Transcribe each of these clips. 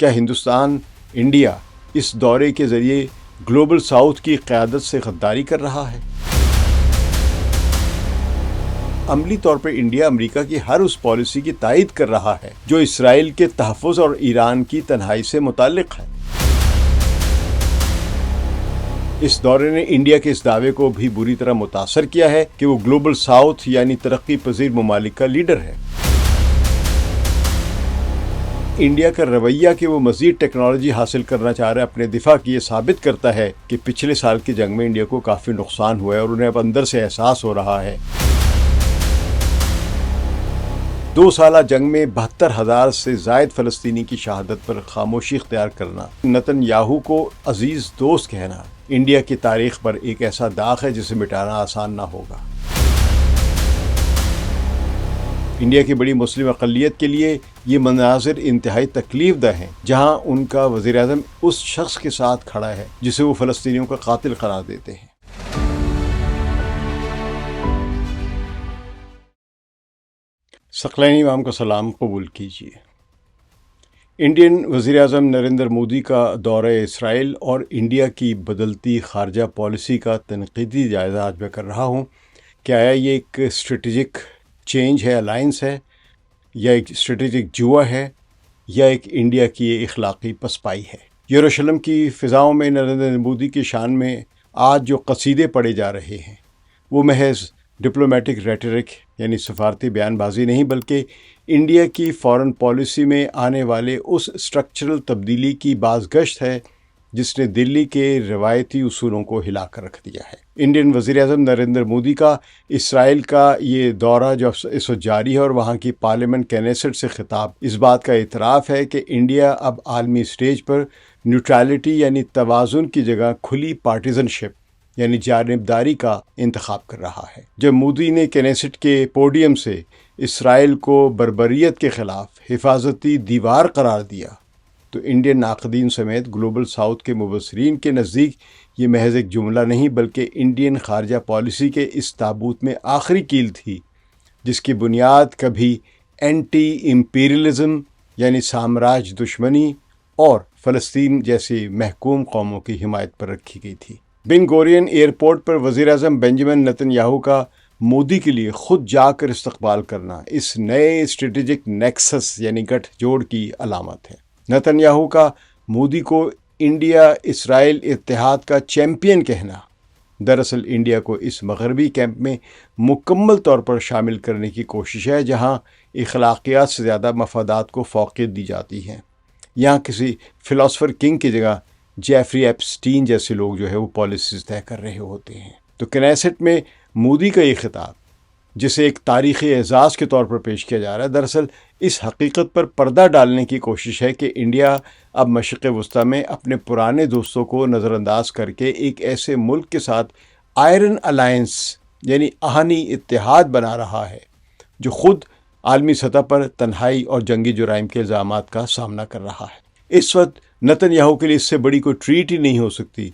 کیا ہندوستان انڈیا اس دورے کے ذریعے گلوبل ساؤتھ کی قیادت سے غداری کر رہا ہے؟ عملی طور پر انڈیا امریکہ کی ہر اس پالیسی کی تائید کر رہا ہے جو اسرائیل کے تحفظ اور ایران کی تنہائی سے متعلق ہے۔ اس دورے نے انڈیا کے اس دعوے کو بھی بری طرح متاثر کیا ہے کہ وہ گلوبل ساؤتھ یعنی ترقی پذیر ممالک کا لیڈر ہے۔ انڈیا کا رویہ کہ وہ مزید ٹیکنالوجی حاصل کرنا چاہ رہا ہے اپنے دفاع کی، یہ ثابت کرتا ہے کہ پچھلے سال کی جنگ میں انڈیا کو کافی نقصان ہوا ہے اور انہیں اب اندر سے احساس ہو رہا ہے۔ 2 سالہ جنگ میں 72,000 سے زائد فلسطینی کی شہادت پر خاموشی اختیار کرنا، نتن یاہو کو عزیز دوست کہنا، انڈیا کی تاریخ پر ایک ایسا داغ ہے جسے مٹانا آسان نہ ہوگا۔ انڈیا کی بڑی مسلم اقلیت کے لیے یہ مناظر انتہائی تکلیف دہ ہیں، جہاں ان کا وزیر اعظم اس شخص کے ساتھ کھڑا ہے جسے وہ فلسطینیوں کا قاتل قرار دیتے ہیں۔ ثقلین امام کا سلام قبول کیجیے۔ انڈین وزیر اعظم نریندر مودی کا دورہ اسرائیل اور انڈیا کی بدلتی خارجہ پالیسی کا تنقیدی جائزہ آج میں کر رہا ہوں کہ آیا یہ ایک اسٹریٹجک چینج ہے، الائنس ہے، یا ایک اسٹریٹجک جوا ہے، یا ایک انڈیا کی اخلاقی پسپائی ہے۔ یروشلم کی فضاؤں میں نریندر مودی کی شان میں آج جو قصیدے پڑھے جا رہے ہیں وہ محض ڈپلومیٹک ریٹرک یعنی سفارتی بیان بازی نہیں، بلکہ انڈیا کی فارن پالیسی میں آنے والے اس اسٹرکچرل تبدیلی کی بازگشت ہے جس نے دلی کے روایتی اصولوں کو ہلا کر رکھ دیا ہے۔ انڈین وزیر اعظم نریندر مودی کا اسرائیل کا یہ دورہ جو اس وقت جاری ہے اور وہاں کی پارلیمنٹ کینیسٹ سے خطاب اس بات کا اعتراف ہے کہ انڈیا اب عالمی سٹیج پر نیوٹرالٹی یعنی توازن کی جگہ کھلی پارٹیزن شپ یعنی جانبداری کا انتخاب کر رہا ہے۔ جب مودی نے کینیسٹ کے پوڈیم سے اسرائیل کو بربریت کے خلاف حفاظتی دیوار قرار دیا تو انڈین ناقدین سمیت گلوبل ساؤتھ کے مبصرین کے نزدیک یہ محض ایک جملہ نہیں بلکہ انڈین خارجہ پالیسی کے اس تابوت میں آخری کیل تھی جس کی بنیاد کبھی اینٹی امپیریلزم یعنی سامراج دشمنی اور فلسطین جیسی محکوم قوموں کی حمایت پر رکھی گئی تھی۔ بن گورین ایئرپورٹ پر وزیر اعظم بنجامن نتن یاہو کا مودی کے لیے خود جا کر استقبال کرنا اس نئے اسٹریٹجک نیکسس یعنی گٹھ جوڑ کی علامت ہے۔ نتن یاہو کا مودی کو انڈیا اسرائیل اتحاد کا چیمپئن کہنا دراصل انڈیا کو اس مغربی کیمپ میں مکمل طور پر شامل کرنے کی کوشش ہے جہاں اخلاقیات سے زیادہ مفادات کو فوقیت دی جاتی ہے۔ یہاں کسی فلاسفر کنگ کی جگہ جیفری ایپسٹین جیسے لوگ جو ہے وہ پالیسیز طے کر رہے ہوتے ہیں۔ تو کنیسٹ میں مودی کا یہ خطاب جسے ایک تاریخی اعزاز کے طور پر پیش کیا جا رہا ہے دراصل اس حقیقت پر پردہ ڈالنے کی کوشش ہے کہ انڈیا اب مشرق وسطیٰ میں اپنے پرانے دوستوں کو نظر انداز کر کے ایک ایسے ملک کے ساتھ آئرن الائنس یعنی آہنی اتحاد بنا رہا ہے جو خود عالمی سطح پر تنہائی اور جنگی جرائم کے الزامات کا سامنا کر رہا ہے۔ اس وقت نتن یاہو کے لیے اس سے بڑی کوئی ٹریٹ ہی نہیں ہو سکتی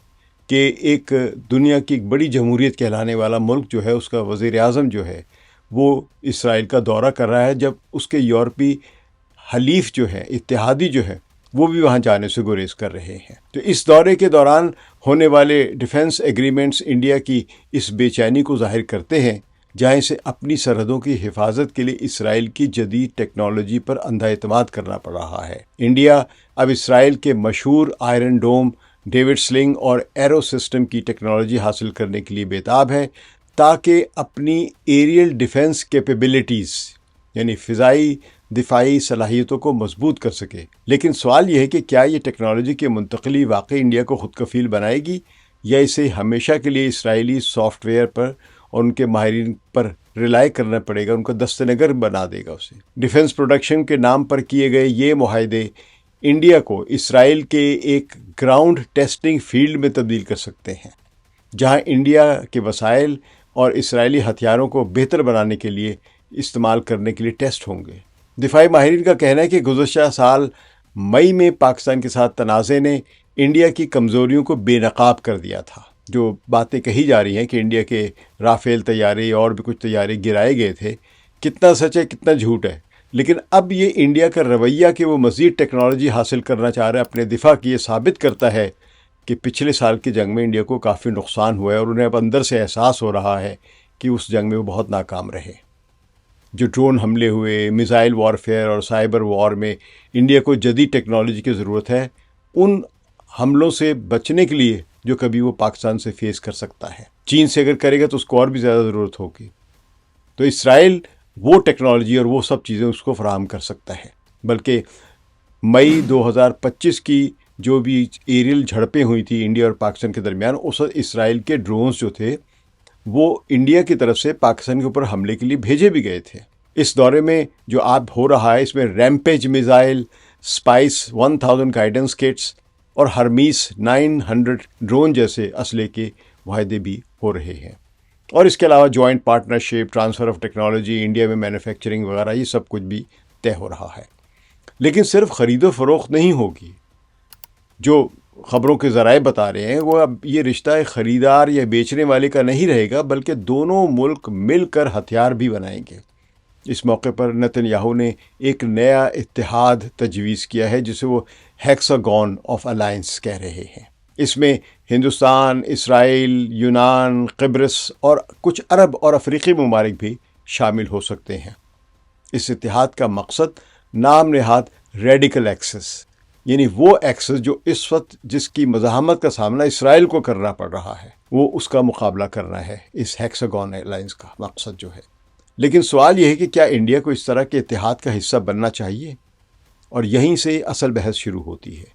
کہ ایک دنیا کی ایک بڑی جمہوریت کہلانے والا ملک جو ہے اس کا وزیر اعظم جو ہے وہ اسرائیل کا دورہ کر رہا ہے جب اس کے یورپی حلیف جو ہے اتحادی جو ہے وہ بھی وہاں جانے سے گریز کر رہے ہیں۔ تو اس دورے کے دوران ہونے والے ڈیفنس ایگریمنٹس انڈیا کی اس بے چینی کو ظاہر کرتے ہیں جہاں اسے اپنی سرحدوں کی حفاظت کے لیے اسرائیل کی جدید ٹیکنالوجی پر اندھا اعتماد کرنا پڑ رہا ہے۔ انڈیا اب اسرائیل کے مشہور آئرن ڈوم، ڈیوڈ سلنگ اور ایرو سسٹم کی ٹیکنالوجی حاصل کرنے کے لیے بیتاب ہے تاکہ اپنی ایریل ڈیفنس کیپیبلٹیز یعنی فضائی دفاعی صلاحیتوں کو مضبوط کر سکے۔ لیکن سوال یہ ہے کہ کیا یہ ٹیکنالوجی کی منتقلی واقعی انڈیا کو خود کفیل بنائے گی یا اسے ہمیشہ کے لیے اسرائیلی سافٹ ویئر پر اور ان کے ماہرین پر ریلائی کرنا پڑے گا، ان کا دست نگر بنا دے گا اسے۔ ڈیفنس پروڈکشن کے نام پر کیے گئے یہ معاہدے انڈیا کو اسرائیل کے ایک گراؤنڈ ٹیسٹنگ فیلڈ میں تبدیل کر سکتے ہیں جہاں انڈیا کے وسائل اور اسرائیلی ہتھیاروں کو بہتر بنانے کے لیے استعمال کرنے کے لیے ٹیسٹ ہوں گے۔ دفاعی ماہرین کا کہنا ہے کہ گزشتہ سال مئی میں پاکستان کے ساتھ تنازع نے انڈیا کی کمزوریوں کو بے نقاب کر دیا تھا۔ جو باتیں کہی جا رہی ہیں کہ انڈیا کے رافیل طیارے اور بھی کچھ طیارے گرائے گئے تھے، کتنا سچ ہے کتنا جھوٹ ہے، لیکن اب یہ انڈیا کا رویہ کہ وہ مزید ٹیکنالوجی حاصل کرنا چاہ رہا ہے اپنے دفاع کی، یہ ثابت کرتا ہے کہ پچھلے سال کی جنگ میں انڈیا کو کافی نقصان ہوا ہے، اور انہیں اب اندر سے احساس ہو رہا ہے کہ اس جنگ میں وہ بہت ناکام رہے۔ جو ڈرون حملے ہوئے، میزائل وارفیئر اور سائبر وار میں انڈیا کو جدید ٹیکنالوجی کی ضرورت ہے ان حملوں سے بچنے کے لیے جو کبھی وہ پاکستان سے فیس کر سکتا ہے۔ چین سے اگر کرے گا تو اس کو اور بھی زیادہ ضرورت ہوگی۔ تو اسرائیل وہ ٹیکنالوجی اور وہ سب چیزیں اس کو فراہم کر سکتا ہے، بلکہ مئی 2025 کی جو بھی ایریل جھڑپیں ہوئی تھی انڈیا اور پاکستان کے درمیان، اس وقت اسرائیل کے ڈرونز جو تھے وہ انڈیا کی طرف سے پاکستان کے اوپر حملے کے لیے بھیجے بھی گئے تھے۔ اس دورے میں جو اب ہو رہا ہے، اس میں ریمپیج میزائل، اسپائس 1000 گائیڈنس کٹس اور ہرمیس 900 ڈرون جیسے اسلحے کے معاہدے بھی ہو رہے ہیں، اور اس کے علاوہ joint partnership, transfer of technology, India میں مینوفیکچرنگ وغیرہ، یہ سب کچھ بھی طے ہو رہا ہے۔ لیکن صرف خرید و فروخت نہیں ہوگی۔ جو خبروں کے ذرائع بتا رہے ہیں وہ اب یہ رشتہ خریدار یا بیچنے والے کا نہیں رہے گا، بلکہ دونوں ملک مل کر ہتھیار بھی بنائیں گے۔ اس موقع پر نتن یاہو نے ایک نیا اتحاد تجویز کیا ہے جسے وہ ہیکساگون آف الائنس کہہ رہے ہیں۔ اس میں ہندوستان، اسرائیل، یونان، قبرص اور کچھ عرب اور افریقی ممالک بھی شامل ہو سکتے ہیں۔ اس اتحاد کا مقصد نام نہاد ریڈیکل ایکسس، یعنی وہ ایکسس جو اس وقت جس کی مزاحمت کا سامنا اسرائیل کو کرنا پڑ رہا ہے، وہ اس کا مقابلہ کرنا ہے۔ اس ہیکساگون الائنس کا مقصد جو ہے، لیکن سوال یہ ہے کہ کیا انڈیا کو اس طرح کے اتحاد کا حصہ بننا چاہیے؟ اور یہیں سے اصل بحث شروع ہوتی ہے۔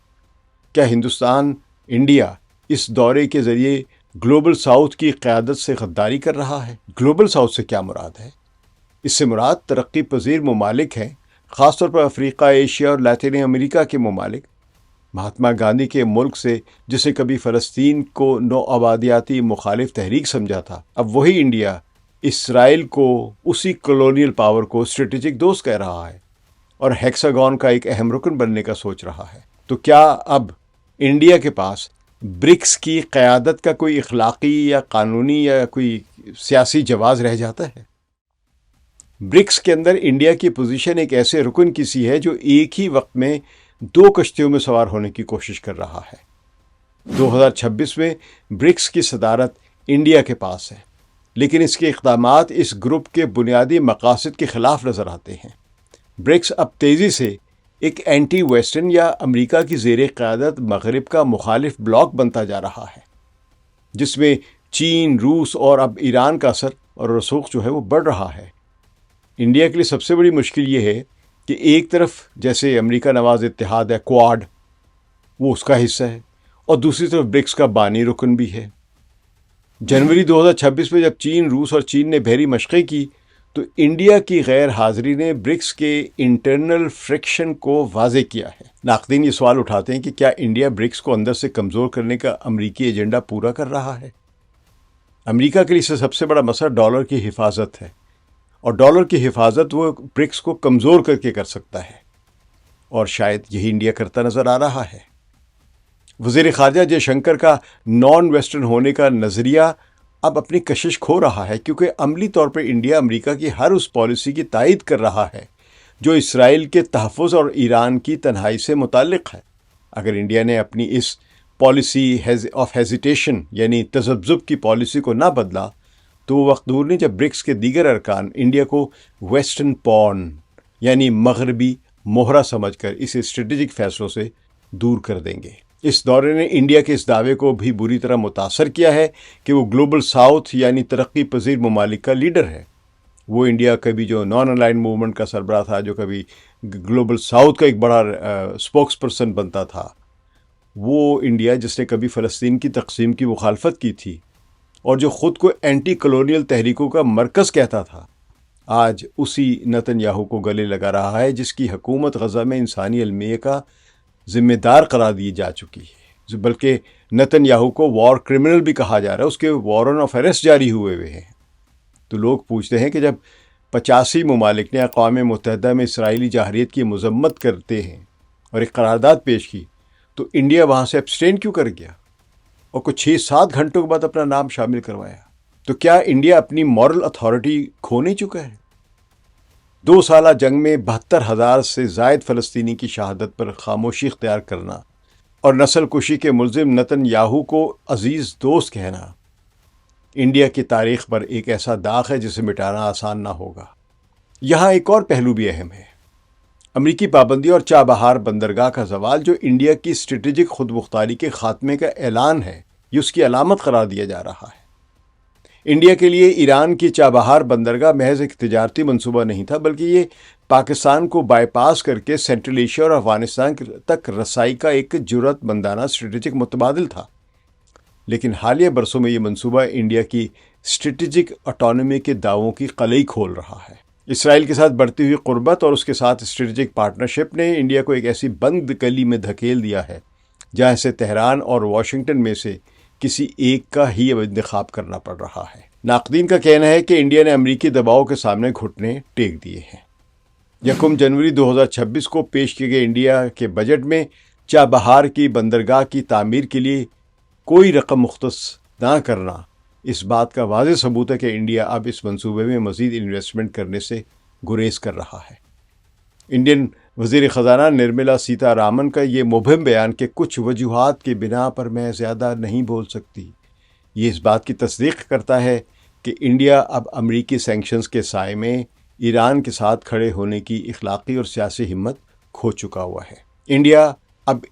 کیا ہندوستان، انڈیا اس دورے کے ذریعے گلوبل ساؤتھ کی قیادت سے غداری کر رہا ہے؟ گلوبل ساؤتھ سے کیا مراد ہے؟ اس سے مراد ترقی پذیر ممالک ہیں، خاص طور پر افریقہ، ایشیا اور لاطینی امریکہ کے ممالک۔ مہاتما گاندھی کے ملک سے جسے کبھی فلسطین کو نو آبادیاتی مخالف تحریک سمجھا تھا، اب وہی انڈیا اسرائیل کو، اسی کولونیل پاور کو اسٹریٹجک دوست کہہ رہا ہے اور ہیکساگون کا ایک اہم رکن بننے کا سوچ رہا ہے۔ تو کیا اب انڈیا کے پاس برکس کی قیادت کا کوئی اخلاقی یا قانونی یا کوئی سیاسی جواز رہ جاتا ہے؟ برکس کے اندر انڈیا کی پوزیشن ایک ایسے رکن کی سی ہے جو ایک ہی وقت میں 2 کشتیوں میں سوار ہونے کی کوشش کر رہا ہے۔ 2026 میں برکس کی صدارت انڈیا کے پاس ہے، لیکن اس کے اقدامات اس گروپ کے بنیادی مقاصد کے خلاف نظر آتے ہیں۔ برکس اب تیزی سے ایک اینٹی ویسٹرن یا امریکہ کی زیر قیادت مغرب کا مخالف بلاک بنتا جا رہا ہے، جس میں چین، روس اور اب ایران کا اثر اور رسوخ جو ہے وہ بڑھ رہا ہے۔ انڈیا کے لیے سب سے بڑی مشکل یہ ہے کہ ایک طرف جیسے امریکہ نواز اتحاد ہے، کوآڈ، وہ اس کا حصہ ہے، اور دوسری طرف برکس کا بانی رکن بھی ہے۔ جنوری 2026 میں جب چین، روس اور چین نے بحری مشقیں کی تو انڈیا کی غیر حاضری نے برکس کے انٹرنل فرکشن کو واضح کیا ہے۔ ناقدین یہ سوال اٹھاتے ہیں کہ کیا انڈیا برکس کو اندر سے کمزور کرنے کا امریکی ایجنڈا پورا کر رہا ہے؟ امریکہ کے لیے سب سے بڑا مسئلہ ڈالر کی حفاظت ہے، اور ڈالر کی حفاظت وہ برکس کو کمزور کر کے کر سکتا ہے، اور شاید یہی انڈیا کرتا نظر آ رہا ہے۔ وزیر خارجہ جے شنکر کا نان ویسٹرن ہونے کا نظریہ اب اپنی کشش کھو رہا ہے، کیونکہ عملی طور پر انڈیا امریکہ کی ہر اس پالیسی کی تائید کر رہا ہے جو اسرائیل کے تحفظ اور ایران کی تنہائی سے متعلق ہے۔ اگر انڈیا نے اپنی اس پالیسی آف ہیزیٹیشن یعنی تذبذب کی پالیسی کو نہ بدلا تو وہ وقت دور نہیں جب برکس کے دیگر ارکان انڈیا کو ویسٹرن پون یعنی مغربی مہرہ سمجھ کر اسے اسٹریٹجک فیصلوں سے دور کر دیں گے۔ اس دورے نے انڈیا کے اس دعوے کو بھی بری طرح متاثر کیا ہے کہ وہ گلوبل ساؤتھ یعنی ترقی پذیر ممالک کا لیڈر ہے۔ وہ انڈیا کبھی جو نان الائن موومنٹ کا سربراہ تھا، جو کبھی گلوبل ساؤتھ کا ایک بڑا اسپوکس پرسن بنتا تھا، وہ انڈیا جس نے کبھی فلسطین کی تقسیم کی مخالفت کی تھی اور جو خود کو اینٹی کلونیل تحریکوں کا مرکز کہتا تھا، آج اسی نتن یاہو کو گلے لگا رہا ہے جس کی حکومت غزہ میں انسانی المیہ کا ذمہ دار قرار دی جا چکی ہے، بلکہ نتن یاہو کو وار کرمنل بھی کہا جا رہا ہے، اس کے وارنٹ آف اریسٹ جاری ہوئے ہیں۔ تو لوگ پوچھتے ہیں کہ جب 85 ممالک نے اقوام متحدہ میں اسرائیلی جارحیت کی مذمت کرتے ہیں اور ایک قرارداد پیش کی تو انڈیا وہاں سے ابسٹین کیوں کر گیا اور کچھ 6-7 گھنٹوں کے بعد اپنا نام شامل کروایا؟ تو کیا انڈیا اپنی مورل اتھارٹی کھو نہیں چکا ہے؟ 2 سالہ جنگ میں 72,000 سے زائد فلسطینی کی شہادت پر خاموشی اختیار کرنا اور نسل کشی کے ملزم نتن یاہو کو عزیز دوست کہنا انڈیا کی تاریخ پر ایک ایسا داغ ہے جسے مٹانا آسان نہ ہوگا۔ یہاں ایک اور پہلو بھی اہم ہے، امریکی پابندی اور چابہار بندرگاہ کا زوال، جو انڈیا کی اسٹریٹجک خود مختاری کے خاتمے کا اعلان ہے، یہ اس کی علامت قرار دیا جا رہا ہے۔ انڈیا کے لیے ایران کی چابہار بندرگاہ محض ایک تجارتی منصوبہ نہیں تھا، بلکہ یہ پاکستان کو بائی پاس کر کے سینٹرل ایشیا اور افغانستان تک رسائی کا ایک جرأت مندانہ اسٹریٹجک متبادل تھا۔ لیکن حالیہ برسوں میں یہ منصوبہ انڈیا کی اسٹریٹجک آٹونومی کے دعووں کی قلعی کھول رہا ہے۔ اسرائیل کے ساتھ بڑھتی ہوئی قربت اور اس کے ساتھ اسٹریٹجک پارٹنرشپ نے انڈیا کو ایک ایسی بند گلی میں دھکیل دیا ہے جہاں سے تہران اور واشنگٹن میں سے کسی ایک کا ہی اب انتخاب کرنا پڑ رہا ہے۔ ناقدین کا کہنا ہے کہ انڈیا نے امریکی دباؤ کے سامنے گھٹنے ٹیک دیے ہیں۔ 1 جنوری 2026 کو پیش کیے گئے انڈیا کے بجٹ میں چابہار کی بندرگاہ کی تعمیر کے لیے کوئی رقم مختص نہ کرنا اس بات کا واضح ثبوت ہے کہ انڈیا اب اس منصوبے میں مزید انویسٹمنٹ کرنے سے گریز کر رہا ہے۔ انڈین وزیر خزانہ نرملا سیتا رامن کا یہ مبہم بیان کہ کچھ وجوہات کی بنا پر میں زیادہ نہیں بول سکتی، یہ اس بات کی تصدیق کرتا ہے کہ انڈیا اب امریکی سینکشنز کے سائے میں ایران کے ساتھ کھڑے ہونے کی اخلاقی اور سیاسی ہمت کھو چکا ہوا ہے۔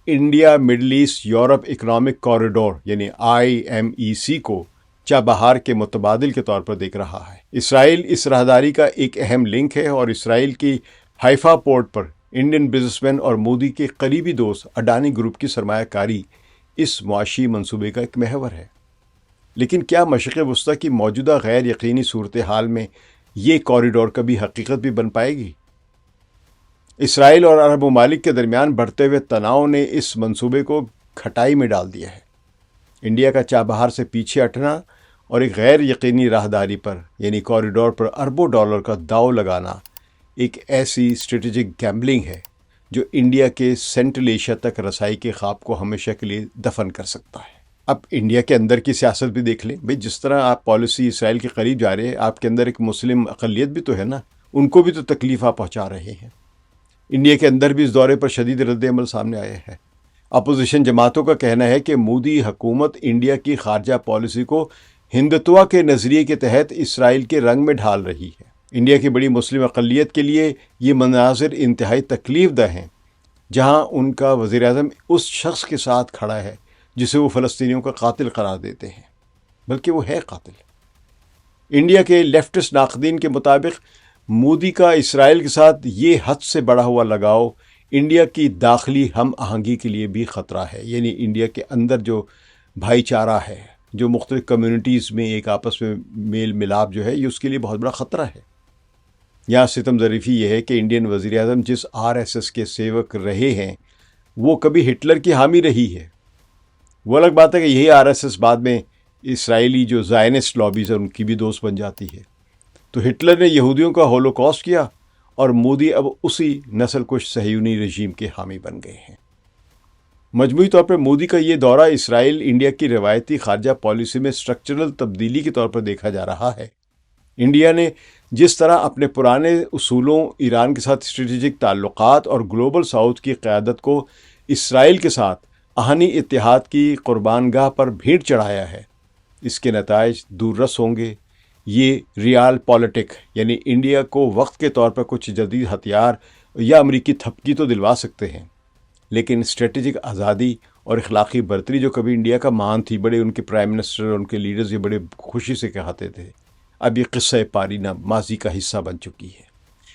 India Middle East Europe economic corridor یعنی IMEC کو چابہار کے متبادل کے طور پر دیکھ رہا ہے۔ اسرائیل اس راہداری کا ایک اہم لنک ہے اور اسرائیل کی حیفا پورٹ پر انڈین بزنس مین اور مودی کے قریبی دوست اڈانی گروپ کی سرمایہ کاری اس معاشی منصوبے کا ایک محور ہے۔ لیکن کیا مشرق وسطیٰ کی موجودہ غیر یقینی صورتحال میں یہ کوریڈور کبھی حقیقت بھی بن پائے گی؟ اسرائیل اور عرب ممالک کے درمیان بڑھتے ہوئے تناؤ نے اس منصوبے کو کھٹائی میں ڈال دیا ہے۔ انڈیا کا چابہار سے پیچھے ہٹنا اور ایک غیر یقینی راہداری پر یعنی کوریڈور پر اربوں ڈالر کا داؤ لگانا ایک ایسی اسٹریٹجک گیمبلنگ ہے جو انڈیا کے سینٹرل ایشیا تک رسائی کے خواب کو ہمیشہ کے لیے دفن کر سکتا ہے۔ اب انڈیا کے اندر کی سیاست بھی دیکھ لیں بھئی، جس طرح آپ پالیسی اسرائیل کے قریب جا رہے ہیں، آپ کے اندر ایک مسلم اقلیت بھی تو ہے نا، ان کو بھی تو تکلیف آپ پہنچا رہے ہیں۔ انڈیا کے اندر بھی اس دورے پر شدید رد عمل سامنے آیا ہے۔ اپوزیشن جماعتوں کا کہنا ہے کہ مودی حکومت انڈیا کی خارجہ پالیسی کو ہندتوا کے نظریے کے تحت اسرائیل کے رنگ میں ڈھال رہی ہے۔ انڈیا کی بڑی مسلم اقلیت کے لیے یہ مناظر انتہائی تکلیف دہ ہیں، جہاں ان کا وزیر اعظم اس شخص کے ساتھ کھڑا ہے جسے وہ فلسطینیوں کا قاتل قرار دیتے ہیں، بلکہ وہ ہے قاتل۔ انڈیا کے لیفٹسٹ ناقدین کے مطابق مودی کا اسرائیل کے ساتھ یہ حد سے بڑھا ہوا لگاؤ انڈیا کی داخلی ہم آہنگی کے لیے بھی خطرہ ہے، یعنی انڈیا کے اندر جو بھائی چارہ ہے، جو مختلف کمیونٹیز میں ایک آپس میں میل ملاپ جو ہے، یہ اس کے لیے بہت بڑا خطرہ ہے۔ یہاں ستم ظریفی یہ ہے کہ انڈین وزیر اعظم جس RSS کے سیوک رہے ہیں وہ کبھی ہٹلر کی حامی رہی ہے۔ وہ الگ بات ہے کہ یہی RSS بعد میں اسرائیلی جو زائنسٹ لابیز ہیں ان کی بھی دوست بن جاتی ہے۔ تو ہٹلر نے یہودیوں کا ہولوکاسٹ کیا اور مودی اب اسی نسل کش صہیونی رژیم کے حامی بن گئے ہیں۔ مجموعی طور پر مودی کا یہ دورہ اسرائیل انڈیا کی روایتی خارجہ پالیسی میں اسٹرکچرل تبدیلی کے طور پر دیکھا جا رہا ہے۔ انڈیا نے جس طرح اپنے پرانے اصولوں، ایران کے ساتھ اسٹریٹجک تعلقات اور گلوبل ساؤتھ کی قیادت کو اسرائیل کے ساتھ آہنی اتحاد کی قربان گاہ پر بھیڑ چڑھایا ہے، اس کے نتائج دور رس ہوں گے۔ یہ ریال پالیٹک یعنی انڈیا کو وقت کے طور پر کچھ جدید ہتھیار یا امریکی تھپکی تو دلوا سکتے ہیں، لیکن اسٹریٹجک آزادی اور اخلاقی برتری جو کبھی انڈیا کا مان تھی، بڑے ان کے پرائم منسٹر اور ان کے لیڈرز یہ بڑے خوشی سے کہتے تھے، اب یہ قصہ پارینہ ماضی کا حصہ بن چکی ہے۔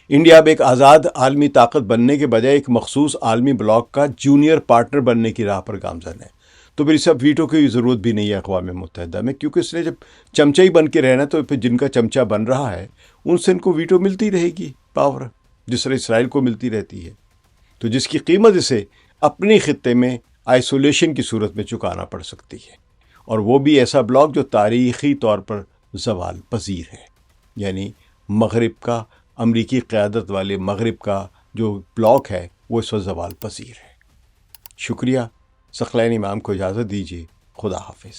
انڈیا اب ایک آزاد عالمی طاقت بننے کے بجائے ایک مخصوص عالمی بلاک کا جونیئر پارٹنر بننے کی راہ پر گامزن ہے۔ تو پھر سب ویٹو کی ضرورت بھی نہیں ہے اقوام متحدہ میں، کیونکہ اس نے جب چمچہ ہی بن کے رہنا تو پھر جن کا چمچہ بن رہا ہے ان سے ان کو ویٹو ملتی رہے گی، پاور جس طرح اسرائیل کو ملتی رہتی ہے، تو جس کی قیمت اسے اپنی خطے میں آئسولیشن کی صورت میں چکانا پڑ سکتی ہے، اور وہ بھی ایسا بلاک جو تاریخی طور پر زوال پذیر ہے، یعنی مغرب کا، امریکی قیادت والے مغرب کا جو بلاک ہے وہ اس وقت زوال پذیر ہے۔ شکریہ۔ ثقلین امام کو اجازت دیجیے۔ خدا حافظ۔